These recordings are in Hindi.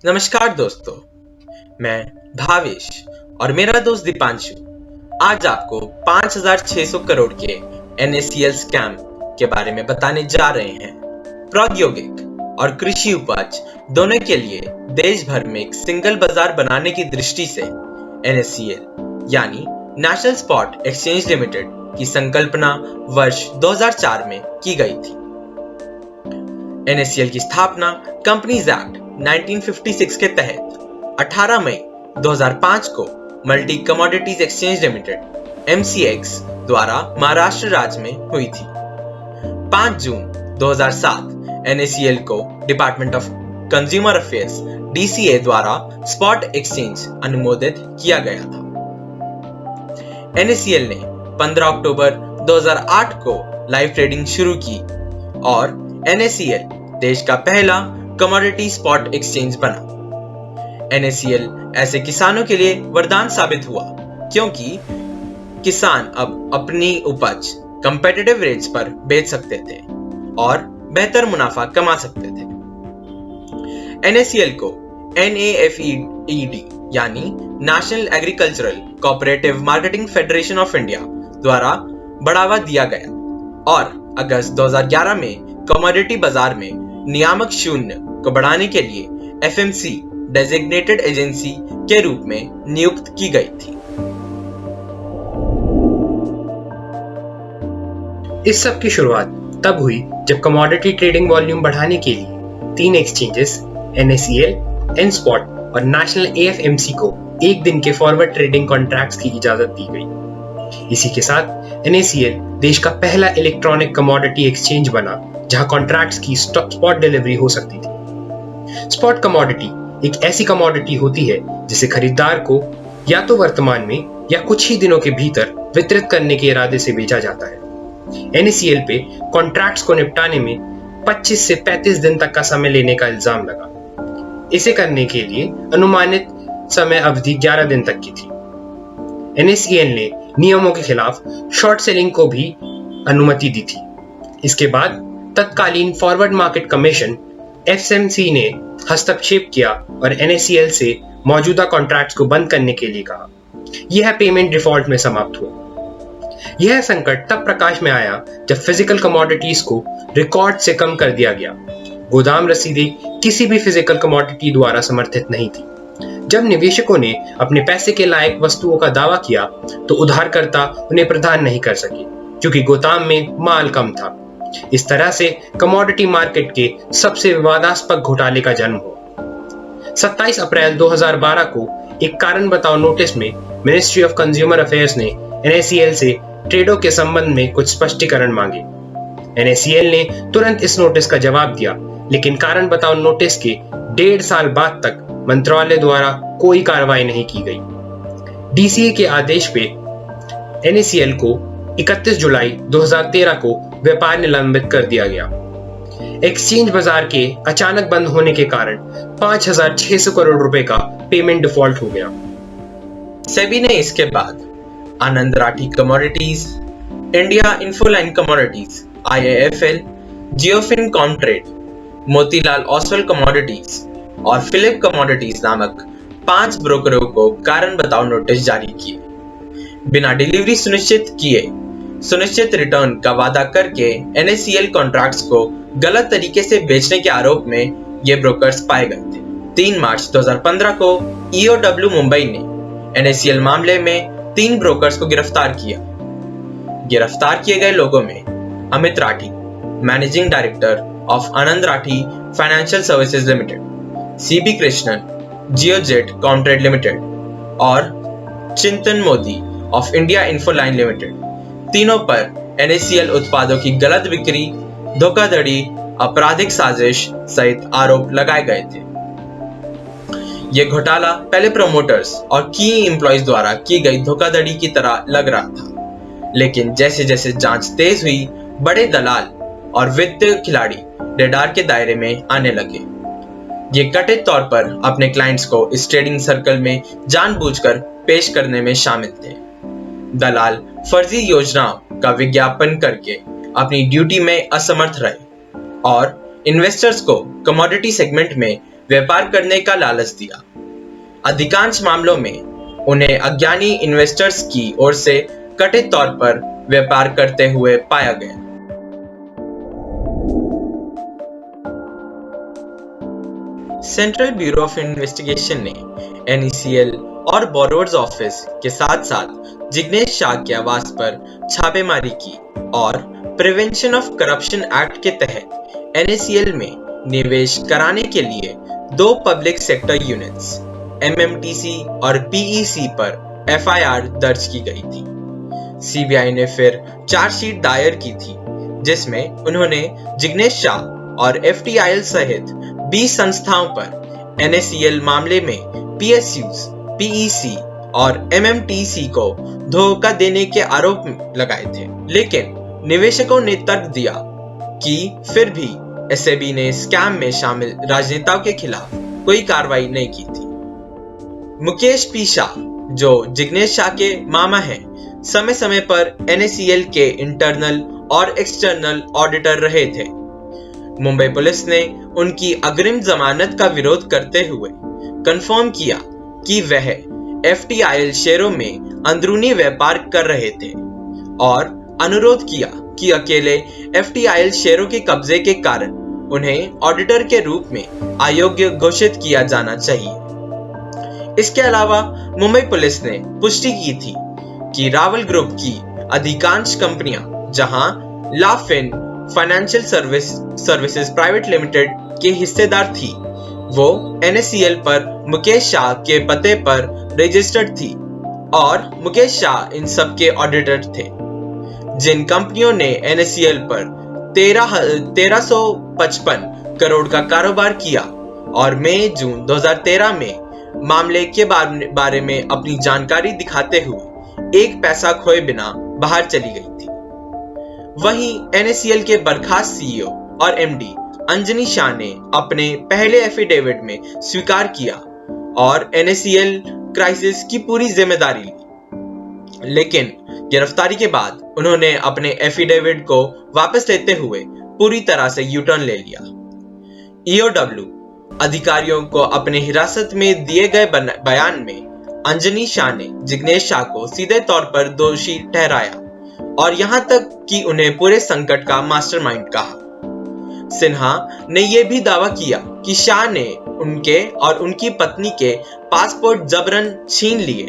नमस्कार दोस्तों, मैं भावेश और मेरा दोस्त दीपांशु आज आपको 5,600 करोड़ के NACL स्कैम के बारे में बताने जा रहे हैं। प्रौद्योगिक और कृषि उपज दोनों के लिए देश भर में एक सिंगल बाजार बनाने की दृष्टि से NACL यानी नेशनल स्पॉट एक्सचेंज लिमिटेड की संकल्पना वर्ष 2004 में की गई थी। NACL की स्थापना कंपनीज एक्ट 1956 के तहत 18 मई 2005 को multi commodities exchange limited MCX द्वारा महाराष्ट्र राज्य में हुई थी। 5 जून 2007 NACL को department of consumer affairs DCA द्वारा स्पॉट एक्सचेंज अनुमोदित किया गया था। NACL ने 15 अक्टूबर 2008 को लाइव ट्रेडिंग शुरू की और NACL देश का पहला कमोडिटी स्पॉट एक्सचेंज बना। NACL ऐसे किसानों के लिए वरदान साबित हुआ क्योंकि किसान अब अपनी उपज कंपेटिटिव रेट्स पर बेच सकते थे और बेहतर मुनाफा कमा सकते थे। NACL को NAFED यानी national agricultural cooperative marketing federation of India द्वारा बढ़ावा दिया गया और अगस्त 2011 में कमोडिटी बाजार में नियामक शून्य को बढ़ाने के लिए FMC डेजिग्नेटेड एजेंसी के रूप में नियुक्त की गई थी। इस सब की शुरुआत तब हुई जब कमोडिटी ट्रेडिंग वॉल्यूम बढ़ाने के लिए 3 एक्सचेंजेस NACL, N-Spot और नेशनल AFMC को एक दिन के फॉरवर्ड ट्रेडिंग कॉन्ट्रैक्ट्स की इजाजत दी गई। इसी के साथ NACL देश का पहला इलेक्ट्रॉनिक कमोडिटी एक्सचेंज बना जहां कॉन्ट्रैक्ट्स की स्पॉट डिलीवरी हो सकती थी। स्पॉट कमोडिटी एक ऐसी कमोडिटी होती है जिसे खरीदार को या तो वर्तमान में या कुछ ही दिनों के भीतर वितरित करने के इरादे से बेचा जाता है। NACL पे कॉन्ट्रैक्ट्स को निपटाने में 25 से 35 दिन तक का समय लेने का इल्जाम लगा। इसे करने के लिए अनुमानित समय अवधि 11 दिन तक की थी। NACL ने नियमों के खिलाफ शॉर्ट सेलिंग को भी अनुमति दी थी। इसके बाद तत्कालीन फॉरवर्ड मार्केट कमीशन FMC ने हस्तक्षेप किया और NACL से मौजूदा कॉन्ट्रैक्ट्स को बंद करने के लिए कहा। यह पेमेंट डिफॉल्ट में समाप्त हुआ। यह संकट तब प्रकाश में आया जब फिजिकल कमोडिटीज को रिकॉर्ड से कम कर दिया गया। गोदाम रसीदें किसी भी फिजिकल कमोडिटी द्वारा समर्थित नहीं थी। जब निवेशकों ने अपने पैसे के लायक वस्तुओं का दावा किया तो उधारकर्ता उन्हें प्रदान नहीं कर सके क्योंकि गोदाम में माल कम था। इस तरह से कमोडिटी मार्केट के सबसे विवादास्पद घोटाले का जन्म हुआ। 27 अप्रैल 2012 को एक कारण बताओ नोटिस में मिनिस्ट्री ऑफ कंज्यूमर अफेयर्स ने NACL से ट्रेडों के संबंध में कुछ स्पष्टीकरण मांगे। NACL ने तुरंत इस नोटिस का जवाब दिया, लेकिन कारण बताओ नोटिस के 1.5 साल बाद तक मंत्रालय द्वारा कोई कार्रवाई नहीं की गई। DCA के आदेश पे NACL को 31 जुलाई 2013 को व्यापार निलंबित कर दिया गया। एक्सचेंज बाजार के अचानक बंद होने के कारण 5,600 करोड़ रुपए का पेमेंट डिफॉल्ट हो गया। सेबी ने इसके बाद Anand Rathi commodities, India Infoline commodities IIFL, Geofin Comtrade, Motilal Oswal commodities और फिलिप कमोडिटीज नामक 5 ब्रोकरों को कारण बताओ नोटिस जारी किए। बिना डिलीवरी सुनिश्चित रिटर्न का वादा करके NACL कॉन्ट्रैक्ट्स को गलत तरीके से बेचने के आरोप में ये ब्रोकर्स पाए गए थे। 3 मार्च 2015 को EOW मुंबई ने NACL मामले में 3 ब्रोकर्स को गिरफ्तार किया। गिरफ्तार किए गए लोगों में Amit Rathi, managing director of Anand Rathi financial services limited, CB Krishnan, Geojit Comtrade limited और Chintan Modi of India Infoline limited. तीनों पर NACL उत्पादों की गलत बिक्री, धोखाधड़ी, आपराधिक साजिश सहित आरोप लगाए गए थे। यह घोटाला पहले प्रमोटर्स और की एम्प्लॉइज द्वारा की गई धोखाधड़ी की तरह लग रहा था, लेकिन जैसे जैसे जांच तेज हुई, बड़े दलाल और वित्तीय खिलाड़ी रेडार के दायरे में आने लगे। ये कथित तौर पर अपने क्लाइंट्स को इस ट्रेडिंग सर्कल में जानबूझकर पेश करने में शामिल थे। दलाल फर्जी योजनाओं का विज्ञापन करके अपनी ड्यूटी में असमर्थ रहे और इन्वेस्टर्स को कमोडिटी सेगमेंट में व्यापार करने का लालच दिया। अधिकांश मामलों में उन्हें अज्ञानी इन्वेस्टर्स की ओर से कथित तौर पर व्यापार करते हुए पाया गया। सेंट्रल ब्यूरो ऑफ इन्वेस्टिगेशन ने NECL और बोरोवर्स ऑफिस के साथ साथ जिग्नेश शाह के आवास पर छापेमारी की और प्रिवेंशन ऑफ करप्शन एक्ट के तहत NACL में निवेश कराने के लिए 2 पब्लिक सेक्टर यूनिट्स MMTC और PEC पर FIR दर्ज की गई थी। CBI ने फिर चार्जशीट दायर की थी जिसमें उन्होंने जिग्नेश शाह और FTIL सहित 20 संस्थाओं पर NACL मामले में PSUs, PEC और MMTC को धोखा देने के आरोप लगाए थे, लेकिन निवेशकों ने तर्क दिया कि फिर भी SEBI ने स्कैम में शामिल राजनेताओं के खिलाफ कोई कार्रवाई नहीं की थी। मुकेश पी शाह, जो जिग्नेश शाह के मामा हैं, समय समय पर NACL के इंटरनल और एक्सटर्नल ऑडिटर रहे थे। मुंबई पुलिस ने उनकी अग्रिम जमानत का विरोध करते हुए कंफर्म किया कि वह FTIL शेयरों में अंदरूनी व्यापार कर रहे थे और अनुरोध किया कि अकेले FTIL शेयरों के कब्जे के कारण उन्हें ऑडिटर के रूप में अयोग्य घोषित किया जाना चाहिए। इसके अलावा मुंबई पुलिस ने पुष्टि की थी कि रावल ग्रुप की अधिकांश कंपनियां, जहां लाफिन फाइनेंशियल सर्विसेज प्राइवेट लिमिटेड के हिस्सेदार थी, वो NACL पर मुकेश शाह के पते पर रजिस्टर्ड थी और मुकेश शाह इन सब के ऑडिटर थे। जिन कंपनियों ने NACL पर 1355 करोड़ का कारोबार किया और मई जून 2013 में मामले के बारे में अपनी जानकारी दिखाते हुए 1 पैसा खोए बिना बाहर चली गई थी। वहीं NACL के बर्खास्त CEO और MD अंजनी शाह ने अपने पहले एफिडेविट में स्वीकार किया और NACL क्राइसिस की पूरी जिम्मेदारी ली, लेकिन गिरफ्तारी के बाद उन्होंने अपने एफिडेविट को वापस लेते हुए पूरी तरह से यूटर्न ले लिया। EOW अधिकारियों को अपने हिरासत में दिए गए बयान में अंजनी शाह ने जिग्नेश शाह को सीधे तौर पर दोषी ठहराया और यहां तक कि उन्हें पूरे संकट का मास्टरमाइंड कहा। सिन्हा ने यह भी दावा किया कि शाह ने उनके और उनकी पत्नी के पासपोर्ट जबरन छीन लिए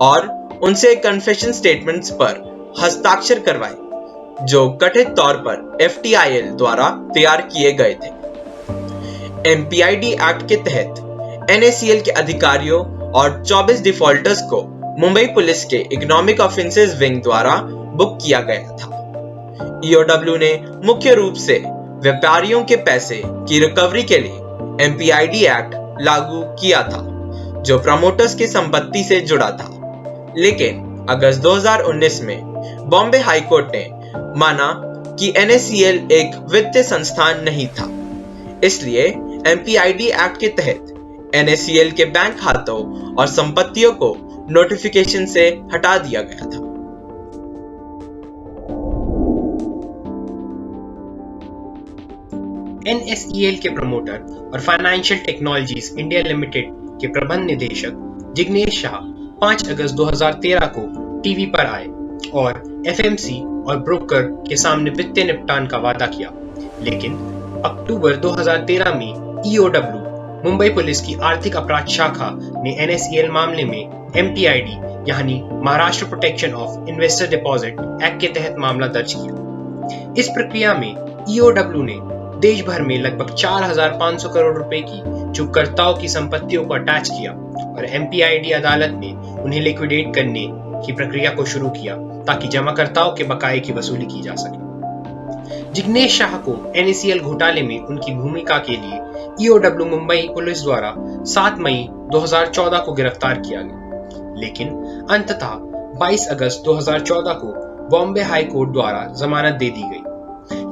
और उनसे कन्फेशन स्टेटमेंट्स पर हस्ताक्षर करवाए, जो कथित तौर पर FTIL द्वारा तैयार किए गए थे। MPID एक्ट के तहत NACL के अधिकारियों और 24 डिफॉल्टर्स को मुंबई पुलिस के इकोनॉमिक ऑफेंसेस विंग द्वारा बुक किया गया था। EOW ने मुख्य रूप से व्यापारियों के पैसे की रिकवरी के लिए MPID एक्ट लागू किया था, जो प्रमोटर्स की संपत्ति से जुड़ा था, लेकिन अगस्त 2019 में बॉम्बे हाई कोर्ट ने माना कि NACL एक वित्तीय संस्थान नहीं था, इसलिए MPID एक्ट के तहत NACL के बैंक खातों और संपत्तियों को नोटिफिकेशन से हटा दिया गया था। NACL के प्रमोटर और फाइनेंशियल टेक्नोलॉजीज इंडिया लिमिटेड के प्रबंध निदेशक जिग्नेश शाह 5 अगस्त 2013 को टीवी पर आए और FMC और ब्रोकर के सामने वित्तीय निपटान का वादा किया, लेकिन अक्टूबर 2013 में EOW मुंबई पुलिस की आर्थिक अपराध शाखा ने NACL मामले में MPID यानी Maharashtra protection of investor deposit act के तहत मामला दर्ज किया। इस प्रक्रिया में EOW ने देश भर में लगभग 4,500 करोड़ रुपए की चूककर्ताओं की संपत्तियों को अटैच किया और MPID अदालत ने उन्हें लिक्विडेट करने की प्रक्रिया को शुरू किया ताकि जमाकर्ताओं के बकाये की वसूली की जा सके। जिग्नेश शाह को NACL घोटाले में उनकी भूमिका के लिए EOW मुंबई पुलिस द्वारा 7 मई 2014 को गिरफ्तार किया गया, लेकिन अंततः 22 अगस्त 2014 को बॉम्बे हाई कोर्ट द्वारा जमानत दे दी गई,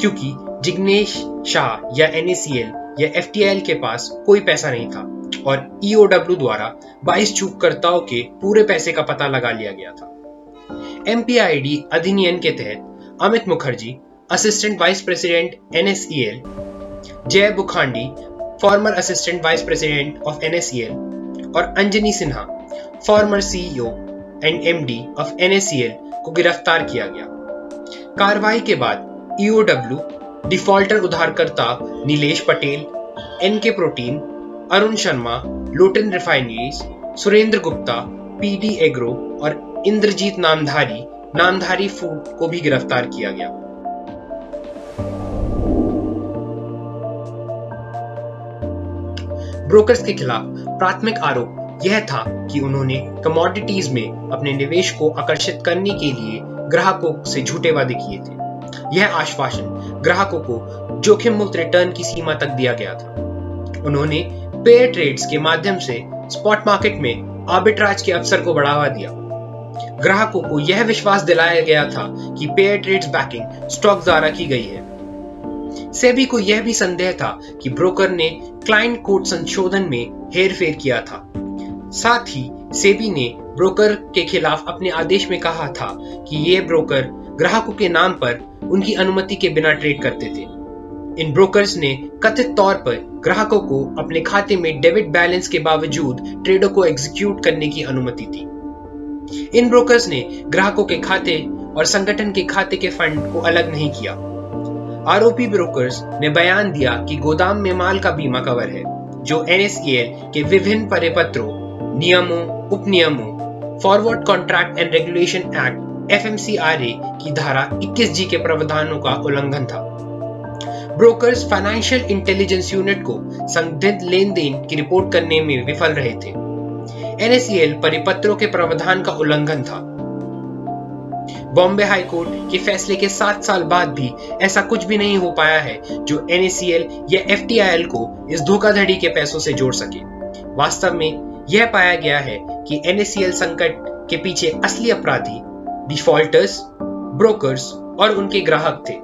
क्योंकि जिग्नेश शाह या NACL या FTIL के पास कोई पैसा नहीं था और EOW द्वारा 22 चूककर्ताओं के पूरे पैसे का पता लगा लिया गया था। MPID अधिनियम के तहत Amit Mukherjee, assistant vice president NACL, Jay Bukhandi, former assistant vice president of NSEL, और Anjani Sinha, former CEO and MD of NSEL को गिरफ्तार किया गया। कार्रवाई के बाद EOW, डिफॉल्टर उधारकर्ता Nilesh Patel, NK protein, Arun Sharma, Lotan refineries, Surendra Gupta, PD agro और इंद्रजीत नामधारी फूड को भी गिरफ्तार किया गया। ब्रोकर्स के खिलाफ प्राथमिक आरोप यह था कि उन्होंने कमोडिटीज में अपने निवेश को आकर्षित करने के लिए ग्राहकों से झूठे वादे किए थे। यह आश्वासन ग्राहकों को जोखिम मुक्त रिटर्न की सीमा तक दिया गया था। उन्होंने पेयर ट्रेड्स के माध्यम से स्पॉट मार्केट में आर्बिट्राज के अवसर को बढ़ावा दिया। ग्राहकों को यह विश्वास दिलाया गया था कि पेयर ट्रेड्स बैकिंग स्टॉक द्वारा की गई है। सेबी को यह भी संदेह था कि ब्रोकर ने क्लाइंट कोड संशोधन में हेरफेर किया था। साथ ही सेबी ने ब्रोकर के खिलाफ अपने आदेश में कहा था कि ये ब्रोकर ग्राहकों के नाम पर उनकी अनुमति के बिना ट्रेड करते थे। इन ब्रोकर्स ने कथित तौर पर ग्राहकों को अपने खाते में डेबिट बैलेंस के बावजूद ट्रेडों को एग्जीक्यूट करने की अनुमति दी। इन ब्रोकर्स ने ग्राहकों के खाते और संगठन के खाते के फंड को अलग नहीं किया। आरोपी ब्रोकर्स ने बयान दिया कि गोदाम में माल का बीमा कवर है, जो NSEL के विभिन्न परिपत्रों, नियमों, उपनियमों, forward contract and regulation act FMCRA की धारा 21G के प्रावधानों का उल्लंघन था। ब्रोकर्स फाइनेंशियल इंटेलिजेंस यूनिट को संदिग्ध लेन देन की रिपोर्ट करने में विफल रहे थे। NSEL परिपत्रों के प्रावधान का उल्लंघन था। बॉम्बे हाई कोर्ट के फैसले के 7 साल बाद भी ऐसा कुछ भी नहीं हो पाया है जो NSEL या FTIL को इस धोखाधड़ी के पैसों से जोड़ सके। वास्तव में यह पाया गया है कि NSEL संकट के पीछे असली अपराधी डिफॉल्टर्स, ब्रोकर्स और उनके ग्राहक थे,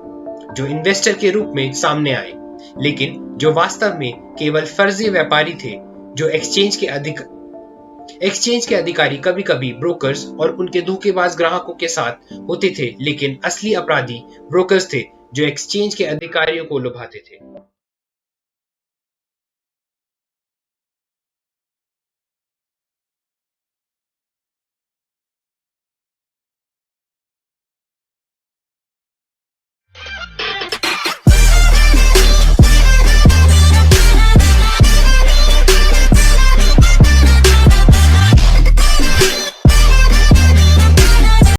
जो इन्वेस्टर के रूप में सामने आए, लेकिन जो वास्तव में केवल फर्जी व्यापारी थे। जो एक्सचेंज के अधिकारी कभी कभी ब्रोकर्स और उनके धोखेबाज ग्राहकों के साथ होते थे, लेकिन असली अपराधी ब्रोकर्स थे जो एक्सचेंज के अधिकारियों को लुभाते थे।